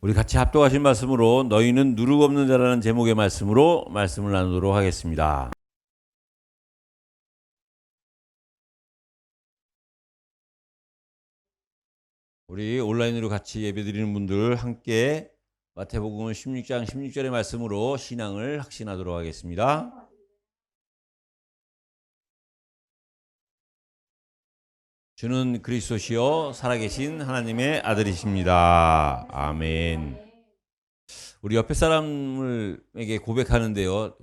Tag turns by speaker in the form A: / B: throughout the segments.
A: 우리 같이 합독하신 말씀으로 너희는 누룩 없는 자라는 제목의 말씀으로 말씀을 나누도록 하겠습니다. 우리 온라인으로 같이 예배드리는 분들 함께 마태복음 16장 16절의 말씀으로 신앙을 확신하도록 하겠습니다. 주는 그리스도시요 살아계신 하나님의 아들이십니다. 아멘. 우리 옆에 사람에게 고백하는데요.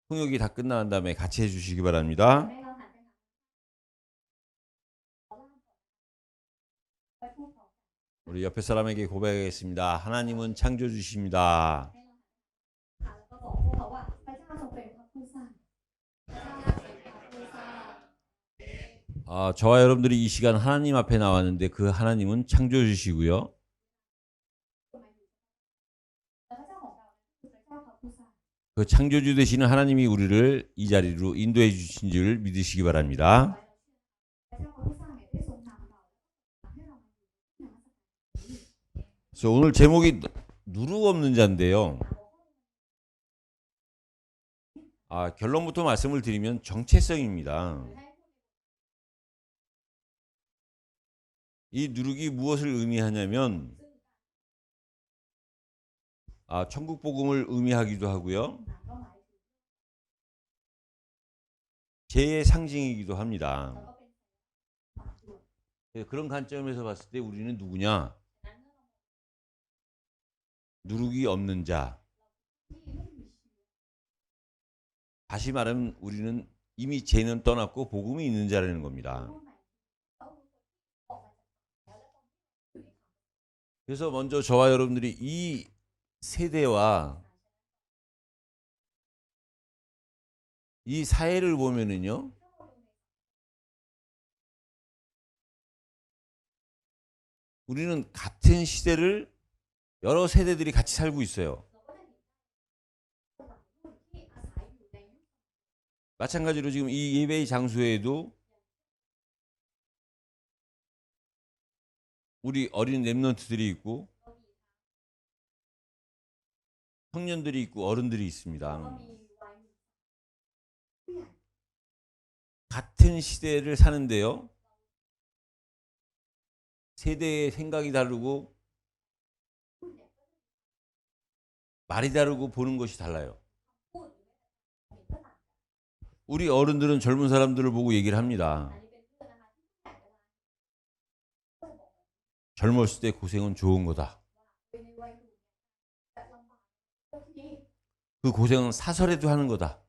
A: 통역이 다 끝난 다음에 같이 해주시기 바랍니다. 우리 옆에 사람에게 고백하겠습니다. 하나님은 창조주십니다. 저와 여러분들이 이 시간 하나님 앞에 나왔는데 그 하나님은 창조주시고요. 그 창조주 되시는 하나님이 우리를 이 자리로 인도해 주신 줄 믿으시기 바랍니다. 그래서 오늘 제목이 누룩 없는 자인데요. 결론부터 말씀을 드리면 정체성입니다. 이 누룩이 무엇을 의미하냐면 천국 복음을 의미하기도 하고요. 죄의 상징이기도 합니다. 그런 관점에서 봤을 때 우리는 누구냐? 누룩이 없는 자. 다시 말하면 우리는 이미 죄는 떠났고 복음이 있는 자라는 겁니다. 그래서 먼저 저와 여러분들이 이 세대와 이 사회를 보면은요, 우리는 같은 시대를 여러 세대들이 같이 살고 있어요. 마찬가지로 지금 이 예배의 장소에도 우리 어린 랩런트들이 있고 청년들이 있고 어른들이 있습니다. 같은 시대를 사는데요. 세대의 생각이 다르고 말이 다르고 보는 것이 달라요. 우리 어른들은 젊은 사람들을 보고 얘기를 합니다. 젊었을 때 고생은 좋은 거다. 그 고생은 사설에도 하는 거다.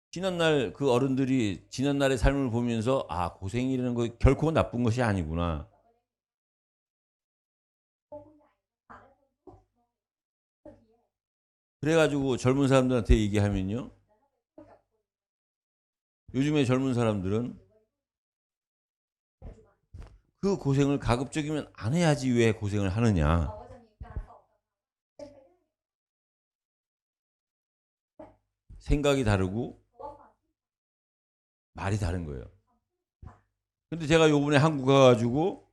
A: 지난날 그 어른들이 지난날의 삶을 보면서 고생이라는 거 결코 나쁜 것이 아니구나. 그래가지고 젊은 사람들한테 얘기하면요. 요즘에 젊은 사람들은 그 고생을 가급적이면 안 해야지 왜 고생을 하느냐. 생각이 다르고 말이 다른 거예요. 근데 제가 요번에 한국 가가지고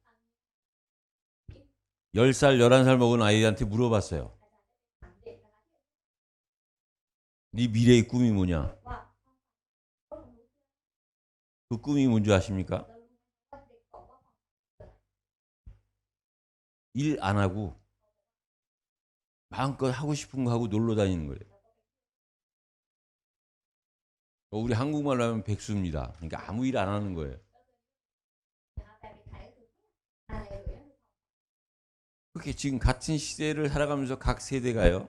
A: 10살, 11살 먹은 아이한테 물어봤어요. 네 미래의 꿈이 뭐냐? 그 꿈이 뭔지 아십니까? 일 안 하고 마음껏 하고 싶은 거 하고 놀러 다니는 거예요. 우리 한국말로 하면 백수입니다. 그러니까 아무 일 안 하는 거예요. 그렇게 지금 같은 시대를 살아가면서 각 세대가요.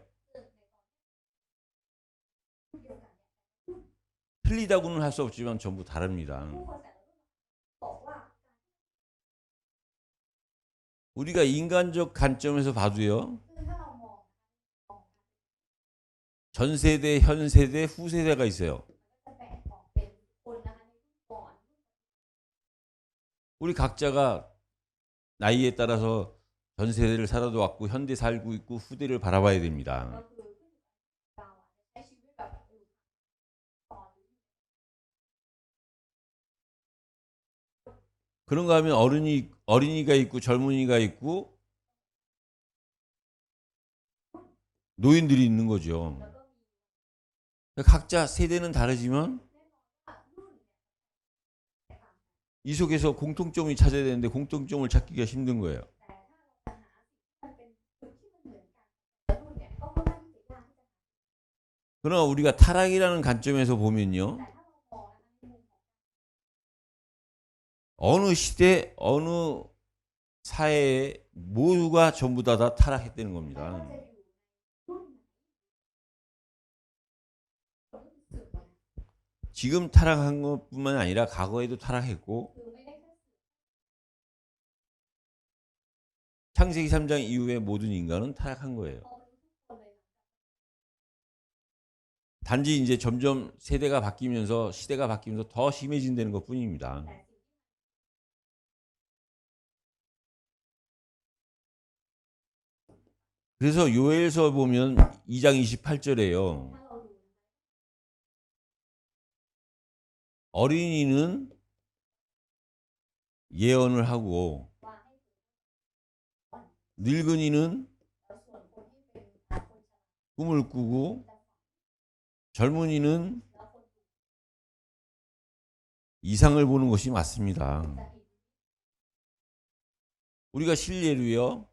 A: 틀리다고는 할 수 없지만 전부 다릅니다. 우리가 인간적 관점에서 봐도요. 전 세대, 현 세대, 후 세대가 있어요. 우리 각자가 나이에 따라서 전 세대를 살아도 왔고 현대 살고 있고 후대를 바라봐야 됩니다. 그런가 하면 어린이가 있고 젊은이가 있고 노인들이 있는 거죠. 각자 세대는 다르지만 이 속에서 공통점이 찾아야 되는데 공통점을 찾기가 힘든 거예요. 그러나 우리가 타락이라는 관점에서 보면요. 어느 시대, 어느 사회에 모두가 전부 다 타락했다는 겁니다. 지금 타락한 것뿐만 아니라 과거에도 타락했고 창세기 3장 이후에 모든 인간은 타락한 거예요. 단지 이제 점점 세대가 바뀌면서 시대가 바뀌면서 더 심해진다는 것뿐입니다. 그래서 요엘서 보면 2장 28절에요. 어린이는 예언을 하고 늙은이는 꿈을 꾸고 젊은이는 이상을 보는 것이 맞습니다. 우리가 실례로요.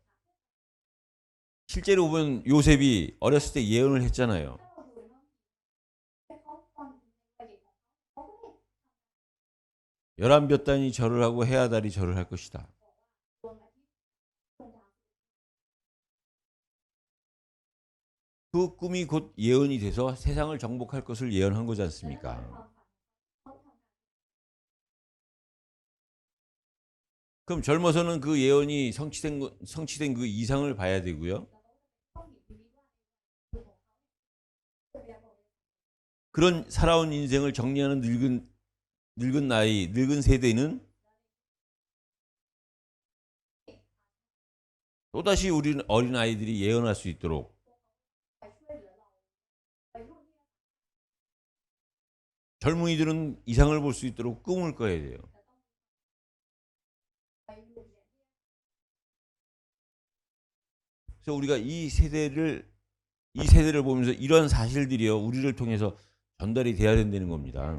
A: 실제로 보면 요셉이 어렸을 때 예언을 했잖아요. 열한 볕단이 절을 하고 해아달이 절을 할 것이다. 그 꿈이 곧 예언이 돼서 세상을 정복할 것을 예언한 거지 않습니까? 그럼 젊어서는 그 예언이 성취된 그 이상을 봐야 되고요. 그런 살아온 인생을 정리하는 늙은 세대는 또다시 우리 어린 아이들이 예언할 수 있도록 젊은이들은 이상을 볼 수 있도록 꿈을 꿔야 돼요. 그래서 우리가 이 세대를 보면서 이런 사실들이요 우리를 통해서 전달이 돼야 된다는 겁니다.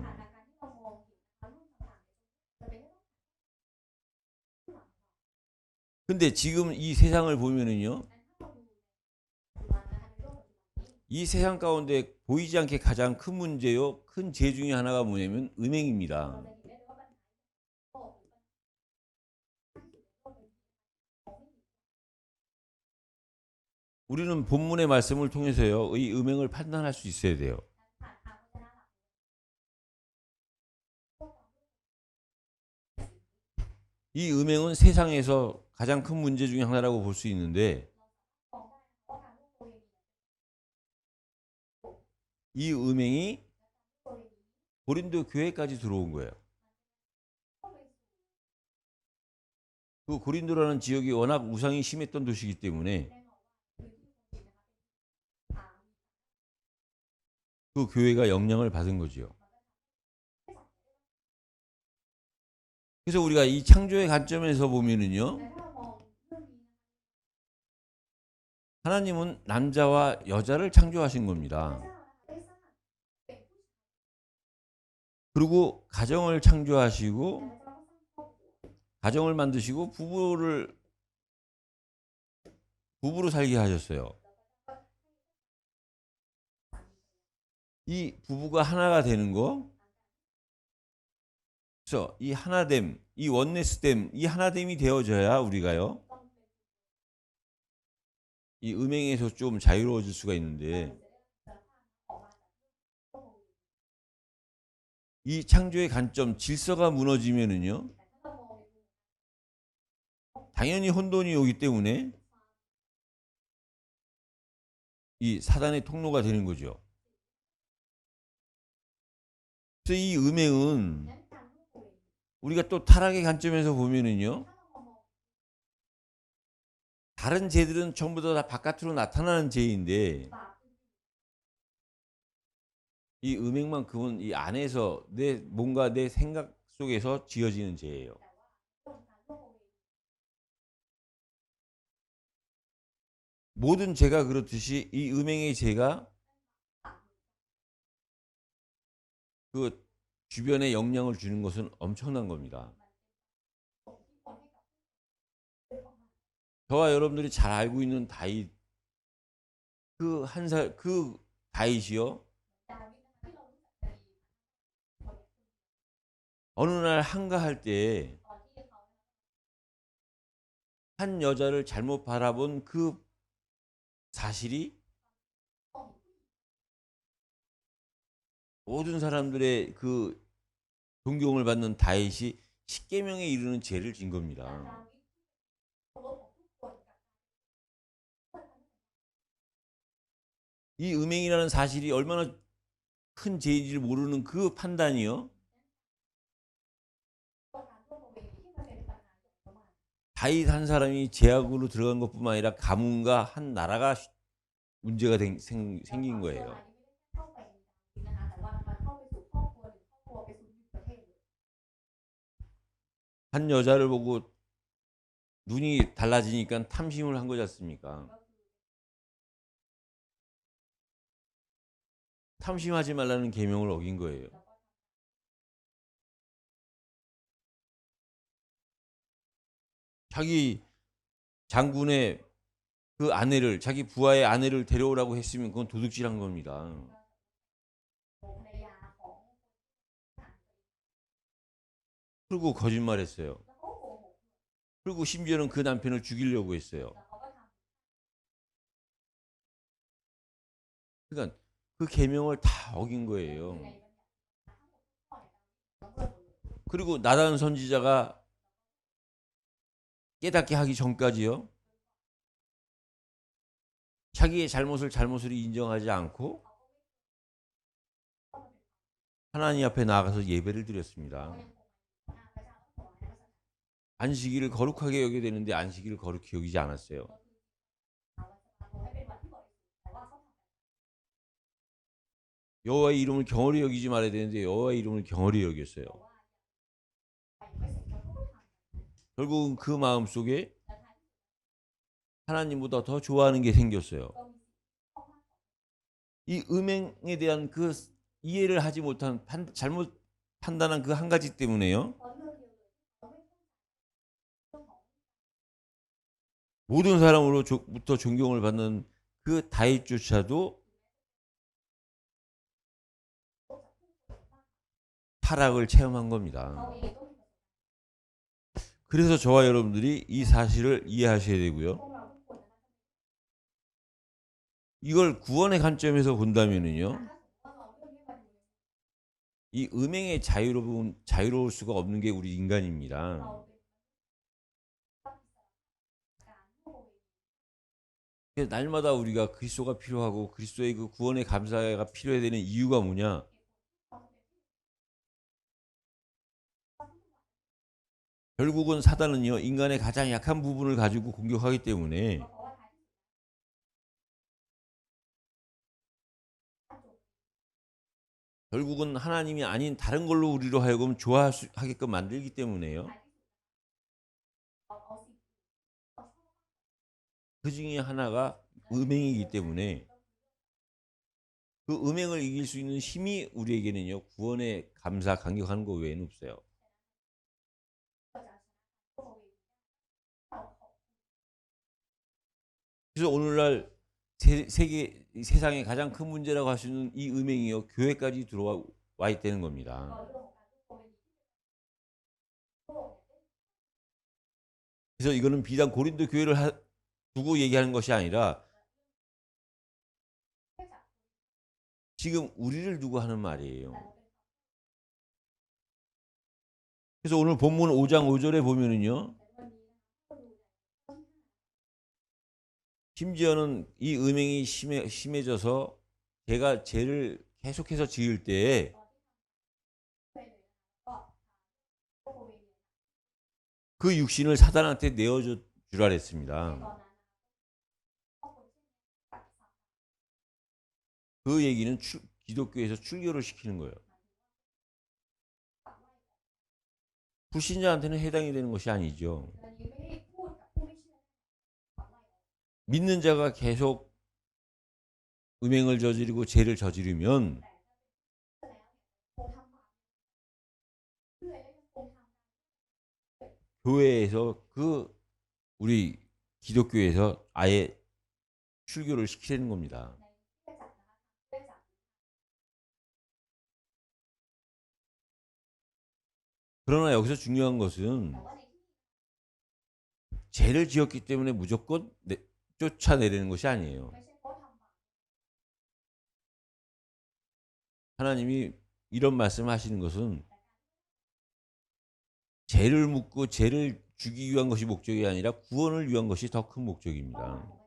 A: 근데 지금 이 세상을 보면은요, 이 세상 가운데 보이지 않게 가장 큰 문제요, 큰 죄 중에 하나가 뭐냐면 음행입니다. 우리는 본문의 말씀을 통해서요, 이 음행을 판단할 수 있어야 돼요. 이 음행은 세상에서 가장 큰 문제 중에 하나라고 볼 수 있는데, 이 음행이 고린도 교회까지 들어온 거예요. 그 고린도라는 지역이 워낙 우상이 심했던 도시이기 때문에 그 교회가 영향을 받은 거죠. 그래서 우리가 이 창조의 관점에서 보면은요, 하나님은 남자와 여자를 창조하신 겁니다. 그리고 가정을 창조하시고 가정을 만드시고 부부로 살게 하셨어요. 이 부부가 하나가 되는 거, 그래서 이 하나됨, 이 원네스됨, 이 하나됨이 되어져야 우리가요, 이 음행에서 좀 자유로워질 수가 있는데, 이 창조의 관점, 질서가 무너지면은요, 당연히 혼돈이 오기 때문에 이 사단의 통로가 되는 거죠. 그래서 이 음행은 우리가 또 타락의 관점에서 보면은요, 다른 죄들은 전부 다 바깥으로 나타나는 죄인데 이 음행만큼은 이 안에서 뭔가 내 생각 속에서 지어지는 죄예요. 모든 죄가 그렇듯이 이 음행의 죄가 그 주변에 영향을 주는 것은 엄청난 겁니다. 저와 여러분들이 잘 알고 있는 다윗, 그 다윗이요. 어느 날 한가할 때 한 여자를 잘못 바라본 그 사실이 모든 사람들의 그 존경을 받는 다윗이 십계명에 이르는 죄를 진 겁니다. 이 음행이라는 사실이 얼마나 큰 죄인지를 모르는 그 판단이요. 다윗 한 사람이 죄악으로 들어간 것뿐만 아니라 가문과 한 나라가 문제가 생긴 거예요. 한 여자를 보고 눈이 달라지니까 탐심을 한 거지 않습니까? 탐심하지 말라는 계명을 어긴 거예요. 자기 장군의 그 아내를, 자기 부하의 아내를 데려오라고 했으면 그건 도둑질한 겁니다. 그리고 거짓말했어요. 그리고 심지어는 그 남편을 죽이려고 했어요. 그러니까 그 계명을 다 어긴 거예요. 그리고 나단 선지자가 깨닫게 하기 전까지요. 자기의 잘못을 인정하지 않고 하나님 앞에 나아가서 예배를 드렸습니다. 안식일을 거룩하게 여겨야 되는데 안식일을 거룩히 여기지 않았어요. 여호와의 이름을 경홀히 여기지 말아야 되는데 여호와의 이름을 경홀히 여겼어요. 결국은 그 마음 속에 하나님보다 더 좋아하는 게 생겼어요. 이 음행에 대한 그 이해를 하지 못한 잘못 판단한 그 한 가지 때문에요. 모든 사람으로부터 존경을 받는 그 다윗조차도 타락을 체험한 겁니다. 그래서 저와 여러분들이 이 사실을 이해하셔야 되고요. 이걸 구원의 관점에서 본다면은요. 이 음행의 자유로울 수가 없는 게 우리 인간입니다. 그래서 날마다 우리가 그리스도가 필요하고 그리스도의 그 구원의 감사가 필요해야 되는 이유가 뭐냐? 결국은 사단은요, 인간의 가장 약한 부분을 가지고 공격하기 때문에 결국은 하나님이 아닌 다른 걸로 우리로 하여금 좋아하게끔 만들기 때문에요. 그 중에 하나가 음행이기 때문에 그 음행을 이길 수 있는 힘이 우리에게는요, 구원의 감사, 감격하는 것 외에는 없어요. 그래서 오늘날 세상의 가장 큰 문제라고 할 수 있는 이 음행이요, 교회까지 들어와 있다는 겁니다. 그래서 이거는 비단 고린도 교회를 두고 얘기하는 것이 아니라 지금 우리를 두고 하는 말이에요. 그래서 오늘 본문 5장 5절에 보면은요. 심지어는 이 음행이 심해져서 제가 죄를 계속해서 지을 때에 그 육신을 사단한테 내어줘 주라 그랬습니다. 그 얘기는 기독교에서 출교를 시키는 거예요. 불신자한테는 해당이 되는 것이 아니죠. 믿는 자가 계속 음행을 저지르고 죄를 저지르면 교회에서 우리 기독교에서 아예 출교를 시키는 겁니다. 그러나 여기서 중요한 것은 죄를 지었기 때문에 무조건 쫓아내리는 것이 아니에요. 하나님이 이런 말씀하시는 것은 죄를 묻고 죄를 주기 위한 것이 목적이 아니라 구원을 위한 것이 더 큰 목적입니다.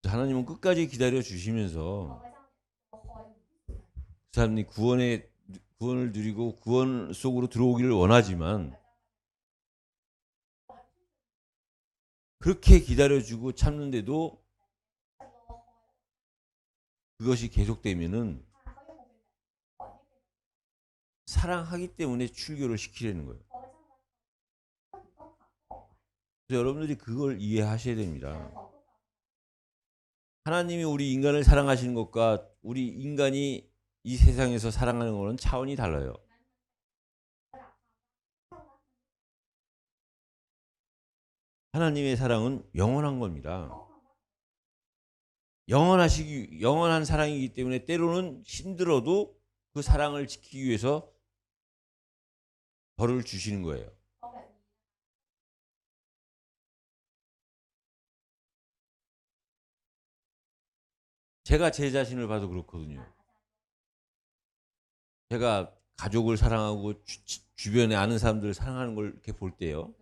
A: 하나님은 끝까지 기다려 주시면서 그 사람이 구원을 누리고 구원 속으로 들어오기를 원하지만 그렇게 기다려주고 참는데도 그것이 계속되면은 사랑하기 때문에 출교를 시키려는 거예요. 그래서 여러분들이 그걸 이해하셔야 됩니다. 하나님이 우리 인간을 사랑하시는 것과 우리 인간이 이 세상에서 사랑하는 것은 차원이 달라요. 하나님의 사랑은 영원한 겁니다. 영원한 사랑이기 때문에 때로는 힘들어도 그 사랑을 지키기 위해서 벌을 주시는 거예요. 제가 제 자신을 봐도 그렇거든요. 제가 가족을 사랑하고 주변에 아는 사람들을 사랑하는 걸 이렇게 볼 때요.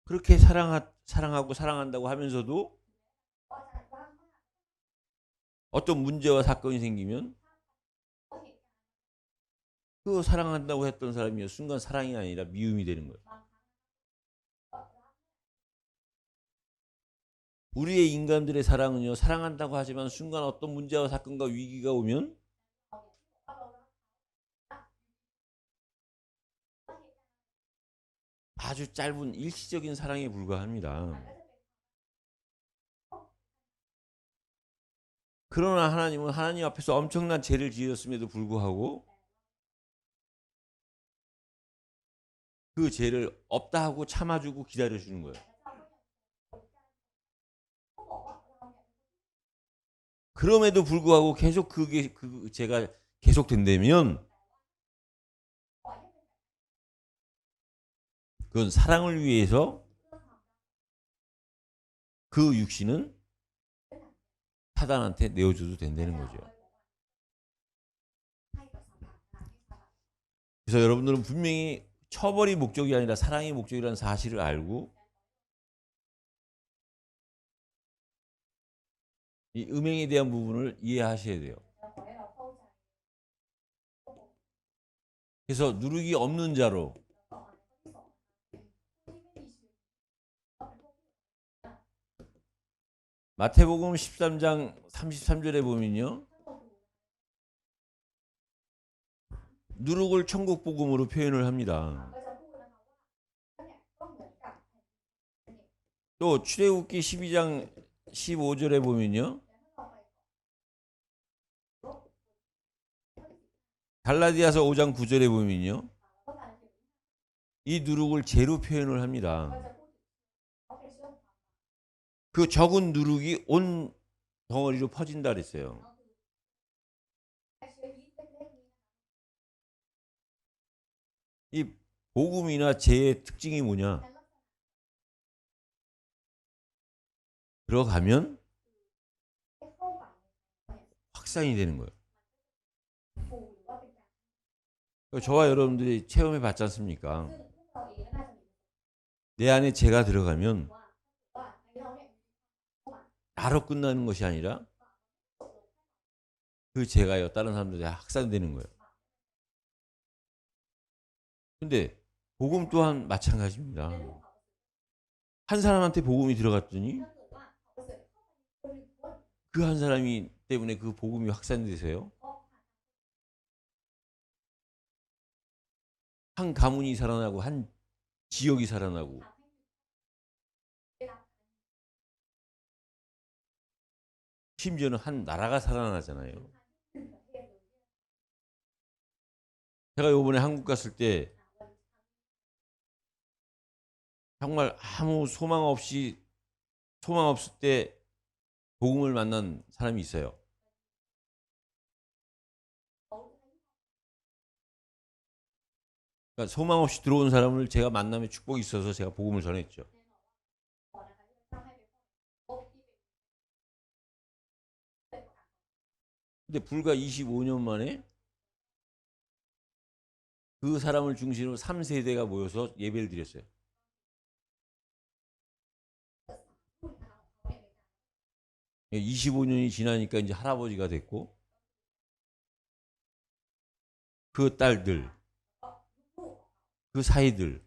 A: 그렇게 사랑하고 사랑한다고 하면서도 어떤 문제와 사건이 생기면 그 사랑한다고 했던 사람이 순간 사랑이 아니라 미움이 되는 거예요. 우리의 인간들의 사랑은요, 사랑한다고 하지만 순간 어떤 문제와 사건과 위기가 오면 아주 짧은 일시적인 사랑에 불과합니다. 그러나 하나님은 하나님 앞에서 엄청난 죄를 지었음에도 불구하고 그 죄를 없다 하고 참아주고 기다려주는 거예요. 그럼에도 불구하고 계속 그 죄가 계속된다면 그건 사랑을 위해서 그 육신은 사단한테 내어줘도 된다는 거죠. 그래서 여러분들은 분명히 처벌이 목적이 아니라 사랑이 목적이라는 사실을 알고 이 음행에 대한 부분을 이해하셔야 돼요. 그래서 누룩이 없는 자로 마태복음 13장 33절에 보면요. 누룩을 천국 복음으로 표현을 합니다. 또 출애굽기 12장 15절에 보면요. 갈라디아서 5장 9절에 보면요. 이 누룩을 죄로 표현을 합니다. 그 적은 누룩이 온 덩어리로 퍼진다 그랬어요. 이 복음이나 죄의 특징이 뭐냐? 들어가면 확산이 되는 거예요. 저와 여러분들이 체험해 봤지 않습니까? 내 안에 죄가 들어가면 나로 끝나는 것이 아니라 그 죄가요 다른 사람들에 확산되는 거예요. 근데 복음 또한 마찬가지입니다. 한 사람한테 복음이 들어갔더니 그 한 사람이 때문에 그 복음이 확산되세요? 한 가문이 살아나고 한 지역이 살아나고 심지어는 한 나라가 살아나잖아요. 제가 요번에 한국 갔을 때 정말 아무 소망 없을 때 복음을 만난 사람이 있어요. 그러니까 소망 없이 들어온 사람을 제가 만남에 축복이 있어서 제가 복음을 전했죠. 근데 불과 25년 만에 그 사람을 중심으로 3세대가 모여서 예배를 드렸어요. 25년이 지나니까 이제 할아버지가 됐고 그 딸들, 그 사이들,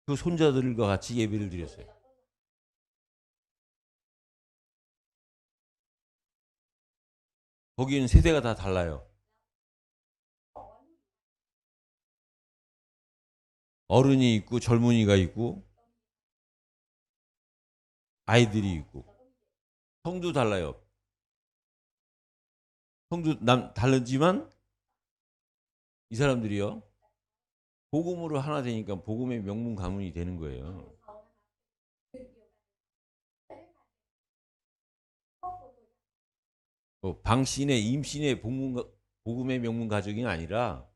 A: 그 손자들과 같이 예배를 드렸어요. 거기는 세대가 다 달라요. 어른이 있고 젊은이가 있고 아이들이 있고 성도 달라요. 성도 다르지만 이 사람들이요 복음으로 하나 되니까 복음의 명문 가문이 되는 거예요. 방신의 임신의 복음의 명문 가족이 아니라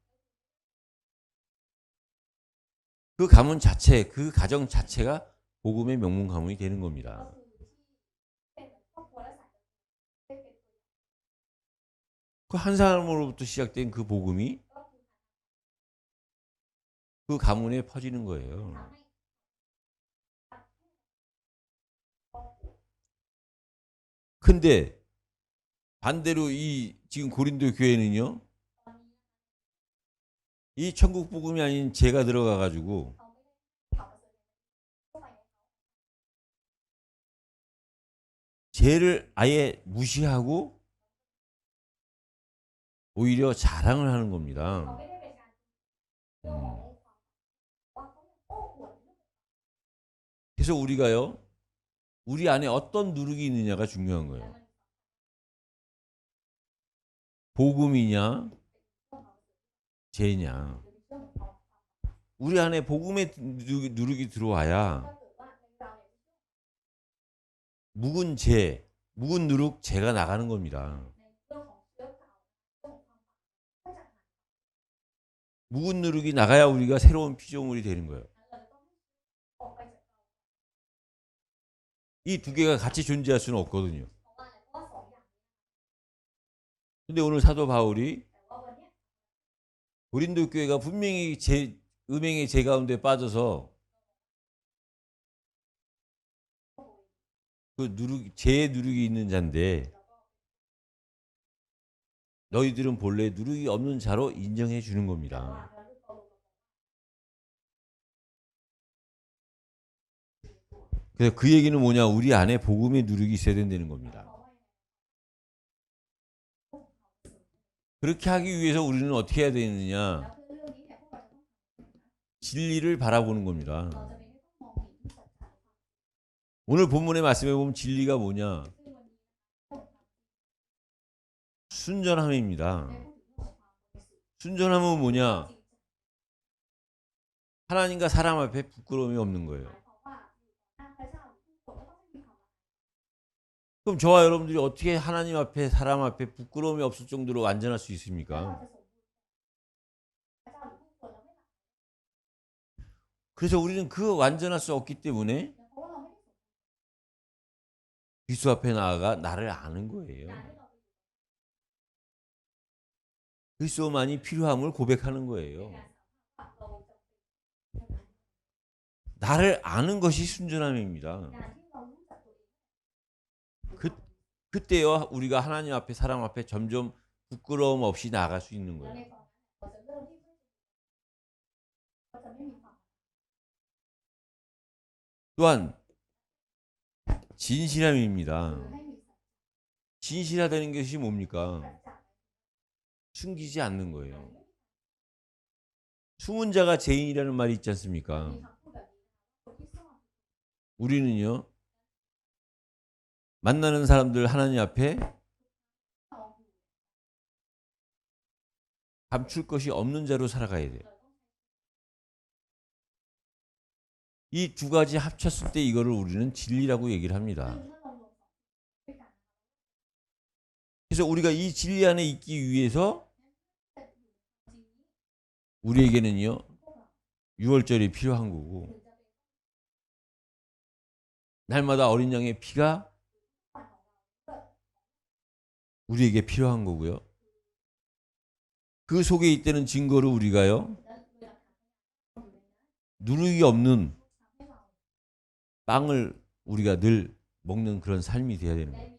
A: 그 가문 자체, 그 가정 자체가 복음의 명문 가문이 되는 겁니다. 그 한 사람으로부터 시작된 그 복음이 그 가문에 퍼지는 거예요. 근데 반대로 이 지금 고린도 교회는요, 이 천국 복음이 아닌 죄가 들어가 가지고 죄를 아예 무시하고 오히려 자랑을 하는 겁니다. 음. 그래서 우리가요, 우리 안에 어떤 누룩이 있느냐가 중요한 거예요. 복음이냐, 죄냐. 우리 안에 복음의 누룩이 들어와야 묵은 누룩 죄가 나가는 겁니다. 묵은 누룩이 나가야 우리가 새로운 피조물이 되는 거예요. 이 두 개가 같이 존재할 수는 없거든요. 근데 오늘 사도 바울이 고린도 교회가 분명히 음행의 죄 가운데 빠져서 죄의 누룩이 있는 자인데 너희들은 본래 누룩이 없는 자로 인정해 주는 겁니다. 그래서 그 얘기는 뭐냐? 우리 안에 복음의 누룩이 있어야 된다는 겁니다. 그렇게 하기 위해서 우리는 어떻게 해야 되느냐? 진리를 바라보는 겁니다. 오늘 본문의 말씀에 보면 진리가 뭐냐? 순전함입니다. 순전함은 뭐냐? 하나님과 사람 앞에 부끄러움이 없는 거예요. 그럼 저와 여러분들이 어떻게 하나님 앞에 사람 앞에 부끄러움이 없을 정도로 완전할 수 있습니까? 그래서 우리는 그 완전할 수 없기 때문에 그리스도 앞에 나아가 나를 아는 거예요. 그리스도만이 필요함을 고백하는 거예요. 나를 아는 것이 순전함입니다. 그, 그때요 우리가 하나님 앞에 사람 앞에 점점 부끄러움 없이 나아갈 수 있는 거예요. 또한 진실함입니다. 진실하다는 것이 뭡니까? 숨기지 않는 거예요. 숨은 자가 죄인이라는 말이 있지 않습니까? 우리는요, 만나는 사람들 하나님 앞에 감출 것이 없는 자로 살아가야 돼요. 이 두 가지 합쳤을 때 이거를 우리는 진리라고 얘기를 합니다. 그래서 우리가 이 진리 안에 있기 위해서 우리에게는요, 유월절이 필요한 거고, 날마다 어린 양의 피가 우리에게 필요한 거고요. 그 속에 있다는 증거를 우리가요, 누르기 없는 빵을 우리가 늘 먹는 그런 삶이 돼야 되는 거예요.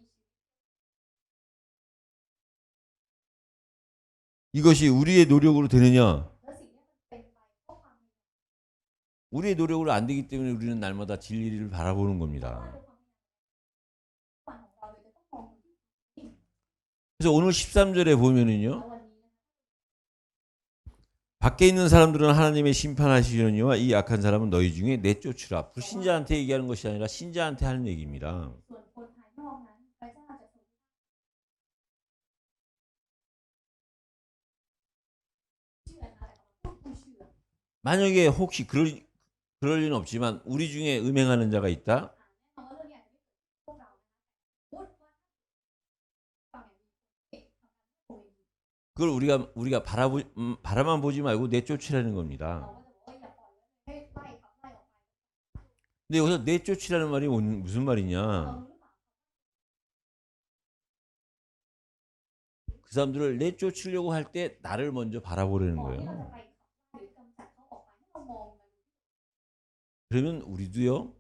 A: 이것이 우리의 노력으로 되느냐? 우리의 노력으로 안 되기 때문에 우리는 날마다 진리를 바라보는 겁니다. 그래서 오늘 13절에 보면은요, 밖에 있는 사람들은 하나님의 심판하시려니와 이 악한 사람은 너희 중에 내쫓으라. 불신자한테 얘기하는 것이 아니라 신자한테 하는 얘기입니다. 만약에 혹시 그럴 리는 없지만 우리 중에 음행하는 자가 있다. 그걸 우리가 바라만 보지 말고 내쫓으라는 겁니다. 근데 여기서 내쫓으라는 말이 무슨 말이냐? 그 사람들을 내쫓으려고 할 때 나를 먼저 바라보려는 거예요. 그러면 우리도요,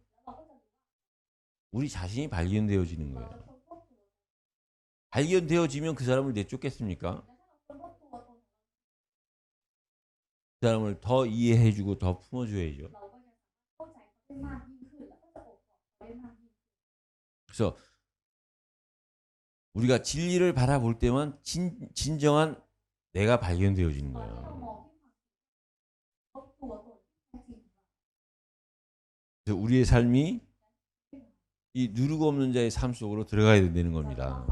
A: 우리 자신이 발견되어지는 거예요. 발견되어지면 그 사람을 내쫓겠습니까? 그 사람을 더 이해해주고 더 품어줘야죠. 그래서 우리가 진리를 바라볼 때만 진정한 내가 발견되어지는 거예요. 그래서 우리의 삶이 이 누르고 없는 자의 삶 속으로 들어가야 된다는 겁니다.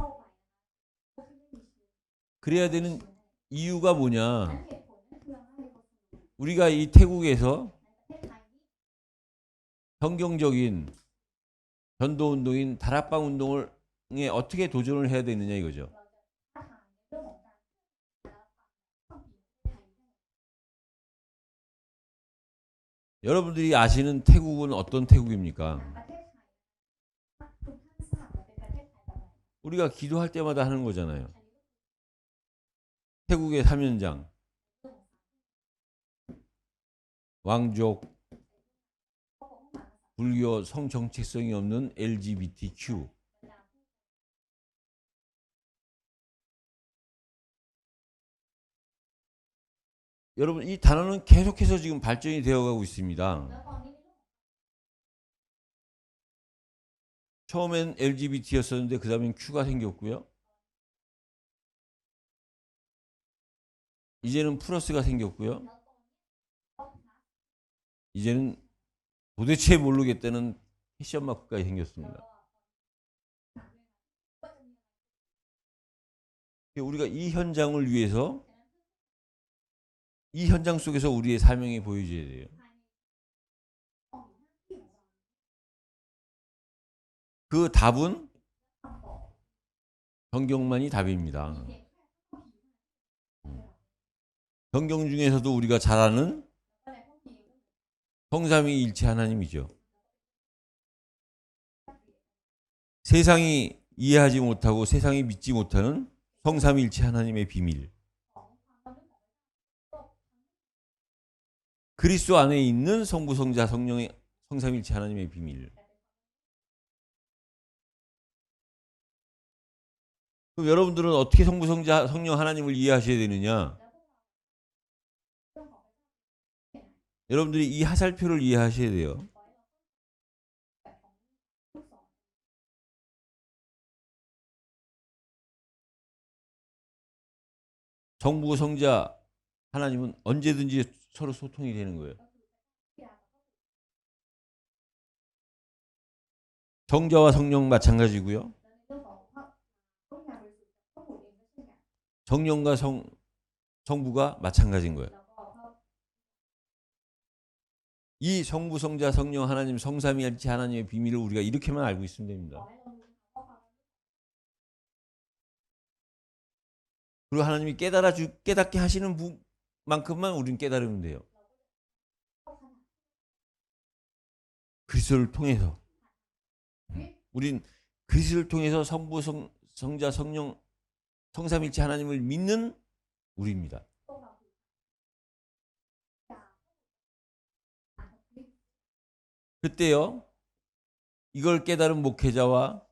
A: 그래야 되는 이유가 뭐냐? 우리가 이 태국에서 성경적인 전도 운동인 다락방 운동에 어떻게 도전을 해야 되느냐 이거죠. 여러분들이 아시는 태국은 어떤 태국입니까? 우리가 기도할 때마다 하는 거잖아요. 태국의 삼연장, 왕족, 불교 성정체성이 없는 LGBTQ. 여러분 이 단어는 계속해서 지금 발전이 되어가고 있습니다. 처음엔 LGBT였었는데 그 다음엔 Q가 생겼고요. 이제는 플러스가 생겼고요. 이제는 도대체 모르겠다는 패션 마크까지 생겼습니다. 우리가 이 현장을 위해서 이 현장 속에서 우리의 사명이 보여져야 돼요. 그 답은 성경만이 답입니다. 성경 중에서도 우리가 잘 아는 성삼위일체 하나님이죠. 세상이 이해하지 못하고 세상이 믿지 못하는 성삼위일체 하나님의 비밀. 그리스도 안에 있는 성부, 성자, 성령의 성삼위일체 하나님의 비밀. 그럼 여러분들은 어떻게 성부, 성자, 성령 하나님을 이해하셔야 되느냐? 여러분들이 이 하살표를 이해하셔야 돼요. 성부, 성자, 하나님은 언제든지 서로 소통이 되는 거예요. 성자와 성령 마찬가지고요. 성령과 성부가 마찬가지인 거예요. 이 성부, 성자, 성령, 하나님, 성삼위일체 하나님의 비밀을 우리가 이렇게만 알고 있으면 됩니다. 그리고 하나님이 깨닫게 하시는 만큼만 우리는 깨달으면 돼요. 그리스도를 통해서. 우린 그리스도를 통해서 성부, 성자, 성령, 성삼일체 하나님을 믿는 우리입니다. 그때요, 이걸 깨달은 목회자와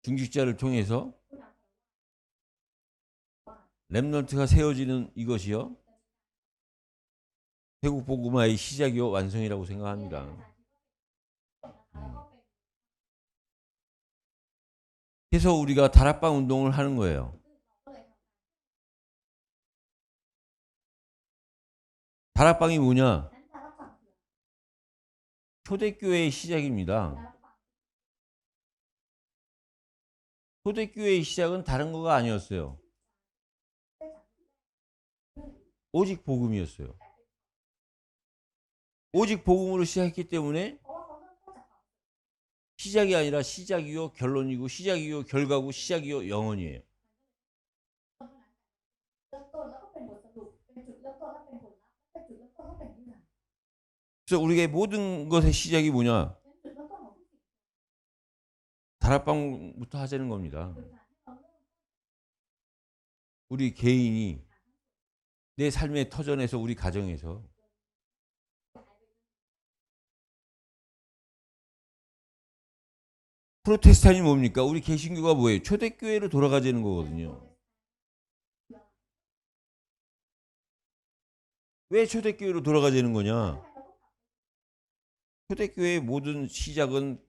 A: 중직자를 통해서 렘넌트가 세워지는 이것이요, 태국 복음화의 시작이요 완성이라고 생각합니다. 그래서 우리가 다락방 운동을 하는 거예요. 다락방이 뭐냐? 초대교회의 시작입니다. 초대교회의 시작은 다른 거가 아니었어요. 오직 복음이었어요. 오직 복음으로 시작했기 때문에 시작이 아니라 시작이요 결론이고, 시작이요 결과고, 시작이요 영원이에요. 그래서 우리의 모든 것의 시작이 뭐냐? 다락방부터 하자는 겁니다. 우리 개인이 내 삶의 터전에서, 우리 가정에서 프로테스탄이 뭡니까? 우리 개신교가 뭐예요? 초대교회로 돌아가자는 거거든요. 왜 초대교회로 돌아가자는 거냐? 초대교회의 모든 시작은,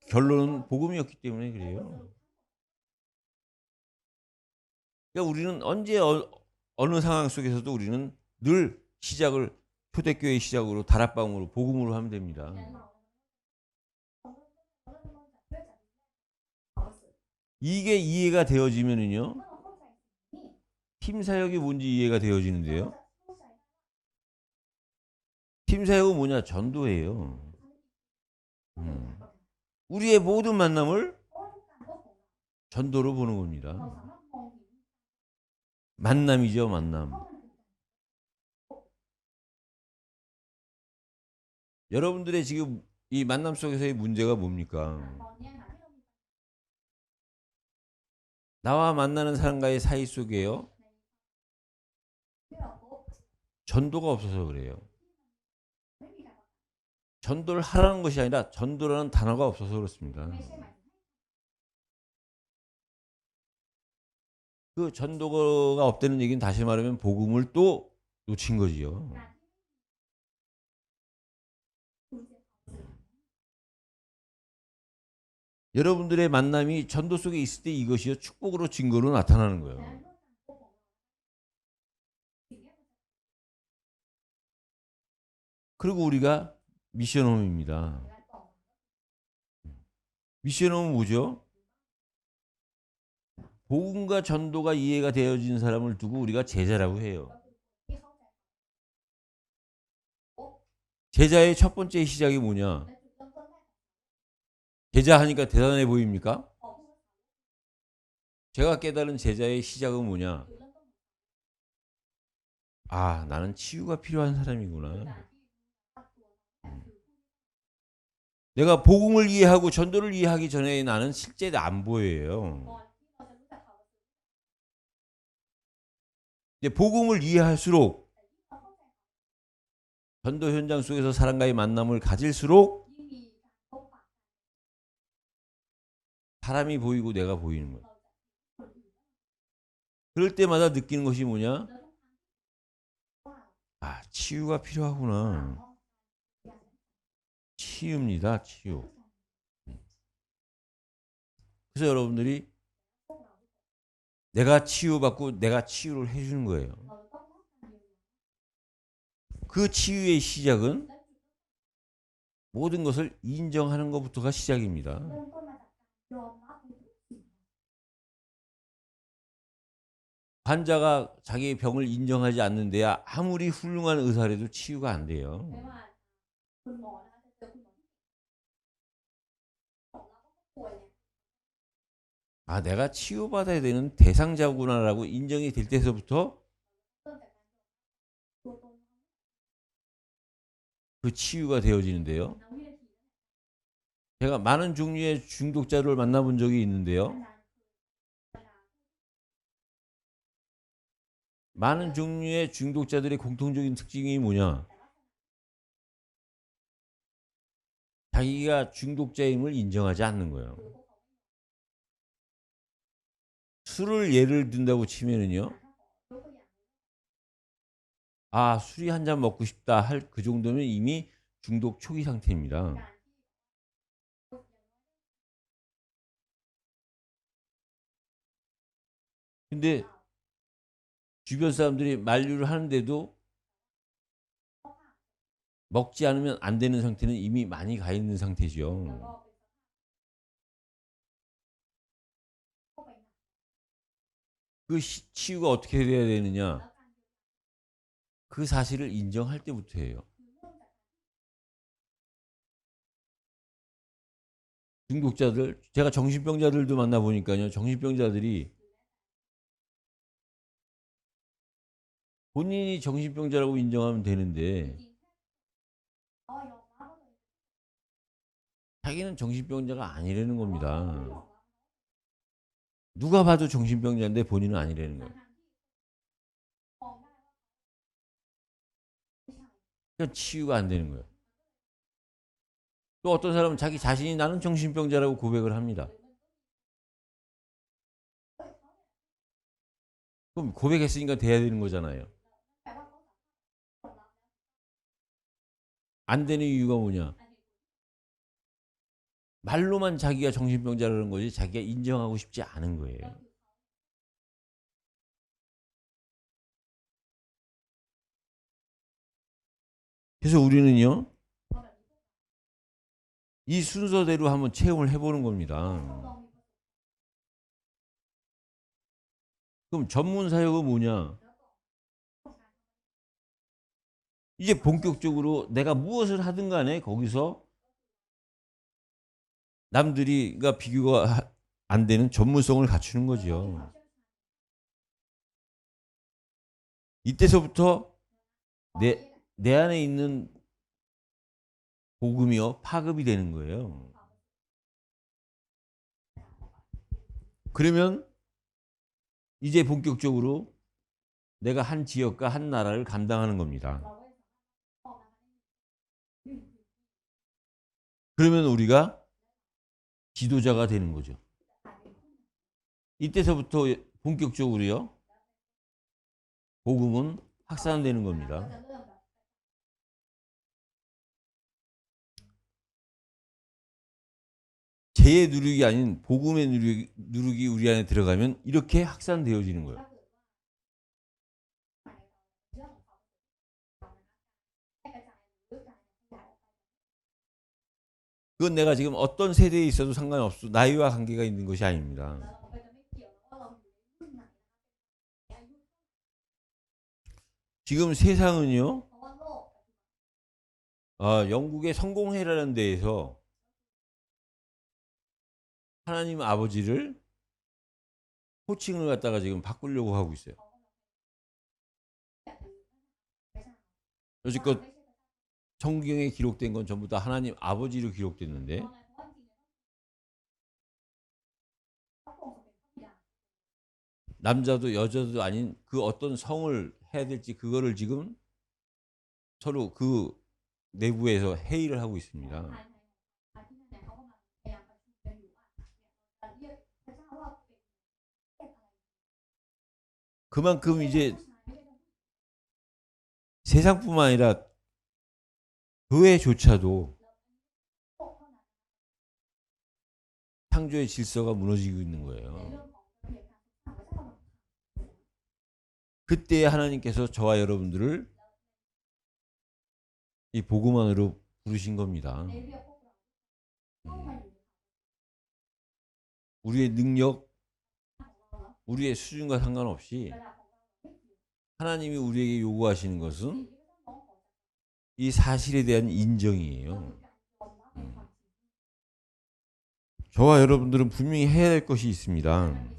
A: 결론은 복음이었기 때문에 그래요. 그러니까 우리는 언제 어느 상황 속에서도 우리는 늘 시작을 초대교회의 시작으로, 다락방으로, 복음으로 하면 됩니다. 이게 이해가 되어지면은요, 팀 사역이 뭔지 이해가 되어지는데요. 팀 사역은 뭐냐? 전도예요. 우리의 모든 만남을 전도로 보는 겁니다. 만남이죠, 만남. 여러분들의 지금 이 만남 속에서의 문제가 뭡니까? 나와 만나는 사람과의 사이 속에요, 전도가 없어서 그래요. 전도를 하라는 것이 아니라 전도라는 단어가 없어서 그렇습니다. 그 전도가 없다는 얘기는 다시 말하면 복음을 또 놓친 거지요. 여러분들의 만남이 전도 속에 있을 때 이것이요, 축복으로 증거로 나타나는 거예요. 그리고 우리가 미션홈입니다. 미션홈은 뭐죠? 복음과 전도가 이해가 되어진 사람을 두고 우리가 제자라고 해요. 제자의 첫 번째 시작이 뭐냐? 제자 하니까 대단해 보입니까? 제가 깨달은 제자의 시작은 뭐냐? 아, 나는 치유가 필요한 사람이구나. 내가 복음을 이해하고 전도를 이해하기 전에 나는 실제 안 보여요. 이제 복음을 이해할수록, 전도 현장 속에서 사람과의 만남을 가질수록 사람이 보이고 내가 보이는 거예요. 그럴 때마다 느끼는 것이 뭐냐? 아, 치유가 필요하구나. 치유입니다, 치유. 그래서 여러분들이 내가 치유받고 내가 치유를 해주는 거예요. 그 치유의 시작은 모든 것을 인정하는 것부터가 시작입니다. 환자가 자기의 병을 인정하지 않는 데야 아무리 훌륭한 의사라도 치유가 안 돼요. 아, 내가 치유받아야 되는 대상자구나라고 인정이 될 때서부터 그 치유가 되어지는데요. 제가 많은 종류의 중독자를 만나본 적이 있는데요. 많은 종류의 중독자들의 공통적인 특징이 뭐냐? 자기가 중독자임을 인정하지 않는 거예요. 술을 예를 든다고 치면은요. 아, 술이 한 잔 먹고 싶다 할 그 정도면 이미 중독 초기 상태입니다. 근데 주변 사람들이 만류를 하는데도 먹지 않으면 안 되는 상태는 이미 많이 가 있는 상태죠. 그 치유가 어떻게 돼야 되느냐? 그 사실을 인정할 때부터예요. 중독자들, 제가 정신병자들도 만나보니까요. 정신병자들이 본인이 정신병자라고 인정하면 되는데 자기는 정신병자가 아니라는 겁니다. 누가 봐도 정신병자인데 본인은 아니라는 거예요. 그러니까 치유가 안 되는 거예요. 또 어떤 사람은 자기 자신이 나는 정신병자라고 고백을 합니다. 그럼 고백했으니까 돼야 되는 거잖아요. 안 되는 이유가 뭐냐? 말로만 자기가 정신병자라는 거지 자기가 인정하고 싶지 않은 거예요. 그래서 우리는요. 이 순서대로 한번 체험을 해보는 겁니다. 그럼 전문 사역은 뭐냐? 이제 본격적으로 내가 무엇을 하든 간에 거기서 남들이가 비교가 안 되는 전문성을 갖추는 거죠. 이때서부터 내 안에 있는 복음이요 파급이 되는 거예요. 그러면 이제 본격적으로 내가 한 지역과 한 나라를 감당하는 겁니다. 그러면 우리가 지도자가 되는 거죠. 이때서부터 본격적으로요 복음은 확산되는 겁니다. 죄의 누룩이 아닌 복음의 누룩이 우리 안에 들어가면 이렇게 확산되어지는 거예요. 그건 내가 지금 어떤 세대에 있어도 상관없어. 나이와 관계가 있는 것이 아닙니다. 지금 세상은요. 영국의 성공회라는 데에서 하나님 아버지를 호칭을 갖다가 지금 바꾸려고 하고 있어요. 여지껏 성경에 기록된 건 전부 다 하나님 아버지로 기록됐는데 남자도 여자도 아닌 그 어떤 성을 해야 될지 그거를 지금 서로 그 내부에서 회의를 하고 있습니다. 그만큼 이제 세상뿐만 아니라 교회조차도 창조의 질서가 무너지고 있는 거예요. 그때 하나님께서 저와 여러분들을 이 복음 안으로 부르신 겁니다. 우리의 능력, 우리의 수준과 상관없이 하나님이 우리에게 요구하시는 것은 이 사실에 대한 인정이에요. 저와 여러분들은 분명히 해야 될 것이 있습니다.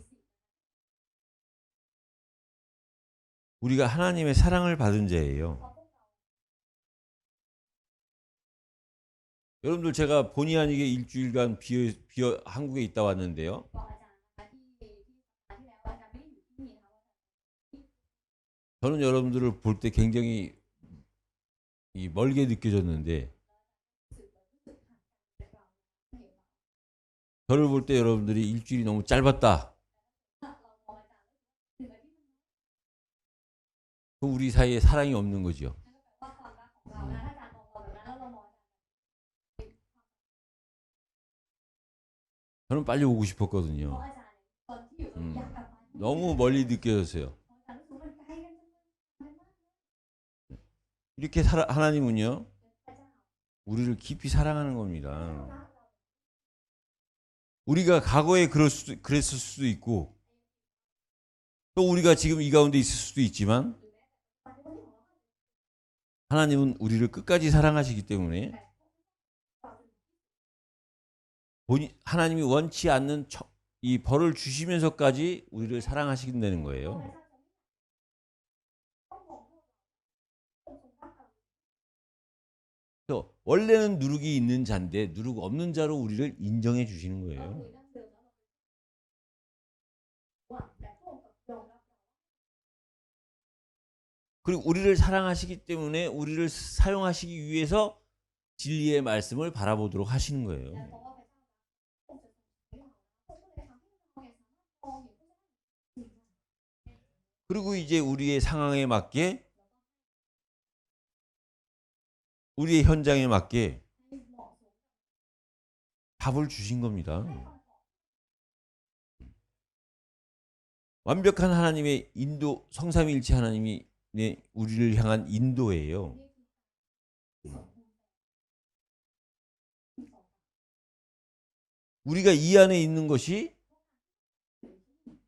A: 우리가 하나님의 사랑을 받은 자예요. 여러분들 제가 본의 아니게 일주일간 한국에 있다 왔는데요. 저는 여러분들을 볼 때 굉장히 멀게 느껴졌는데 저를 볼 때 여러분들이 일주일이 너무 짧았다. 우리 사이에 사랑이 없는 거죠. 저는 빨리 오고 싶었거든요. 너무 멀리 느껴졌어요. 이렇게 하나님은요, 우리를 깊이 사랑하는 겁니다. 우리가 과거에 그랬을 수도 있고, 또 우리가 지금 이 가운데 있을 수도 있지만, 하나님은 우리를 끝까지 사랑하시기 때문에, 하나님이 원치 않는 이 벌을 주시면서까지 우리를 사랑하시겠다는 거예요. 그래서 원래는 누룩이 있는 자인데 누룩 없는 자로 우리를 인정해 주시는 거예요. 그리고 우리를 사랑하시기 때문에 우리를 사용하시기 위해서 진리의 말씀을 바라보도록 하시는 거예요. 그리고 이제 우리의 상황에 맞게, 우리의 현장에 맞게 답을 주신 겁니다. 완벽한 하나님의 인도, 성삼위일체 하나님이 우리를 향한 인도예요. 우리가 이 안에 있는 것이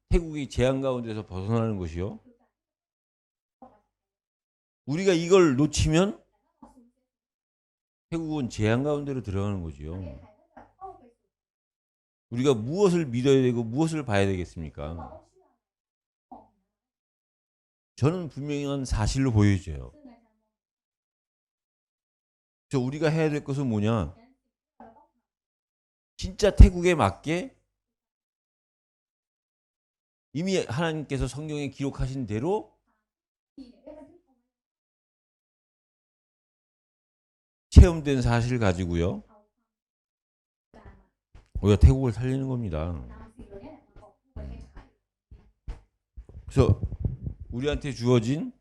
A: 태국이 재앙 가운데서 벗어나는 것이요. 우리가 이걸 놓치면 태국은 재앙 가운데로 들어가는 거죠. 우리가 무엇을 믿어야 되고 무엇을 봐야 되겠습니까? 저는 분명한 사실로 보여져요. 그래서 우리가 해야 될 것은 뭐냐? 진짜 태국에 맞게 이미 하나님께서 성경에 기록하신 대로 체험된 사실을 가지고요. 우리가 태국을 살리는 겁니다. 그래서 우리한테 주어진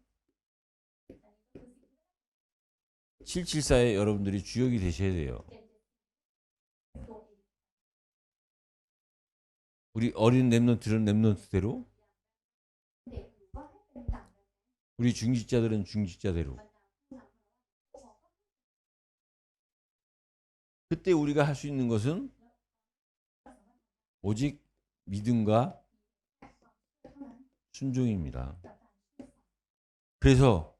A: 774에 여러분들이 주역이 되셔야 돼요. 우리 어린 렘넌트들은 렘넌트대로, 우리 중직자들은 중직자대로. 그때 우리가 할 수 있는 것은 오직 믿음과 순종입니다. 그래서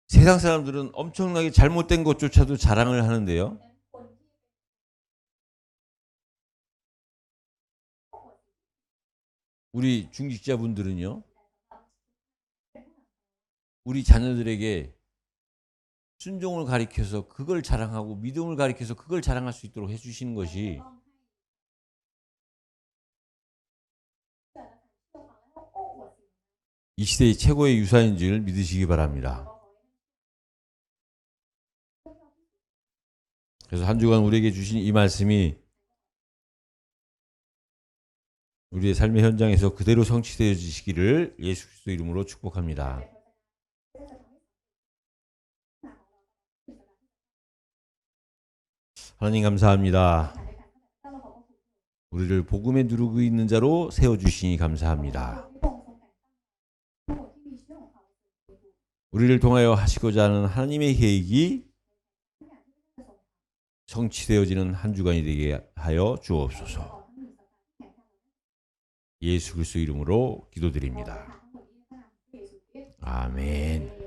A: 세상 사람들은 엄청나게 잘못된 것조차도 자랑을 하는데요. 우리 중직자분들은요, 우리 자녀들에게 순종을 가리켜서 그걸 자랑하고 믿음을 가리켜서 그걸 자랑할 수 있도록 해주시는 것이 이 시대의 최고의 유산인 줄 믿으시기 바랍니다. 그래서 한 주간 우리에게 주신 이 말씀이 우리의 삶의 현장에서 그대로 성취되어지시기를 예수 그리스도 이름으로 축복합니다. 하나님 감사합니다. 우리를 복음에 누르고 있는 자로 세워주시니 감사합니다. 우리를 통하여 하시고자 하는 하나님의 계획이 성취되어지는 한 주간이 되게 하여 주옵소서. 예수 그리스도 이름으로 기도드립니다. 아멘.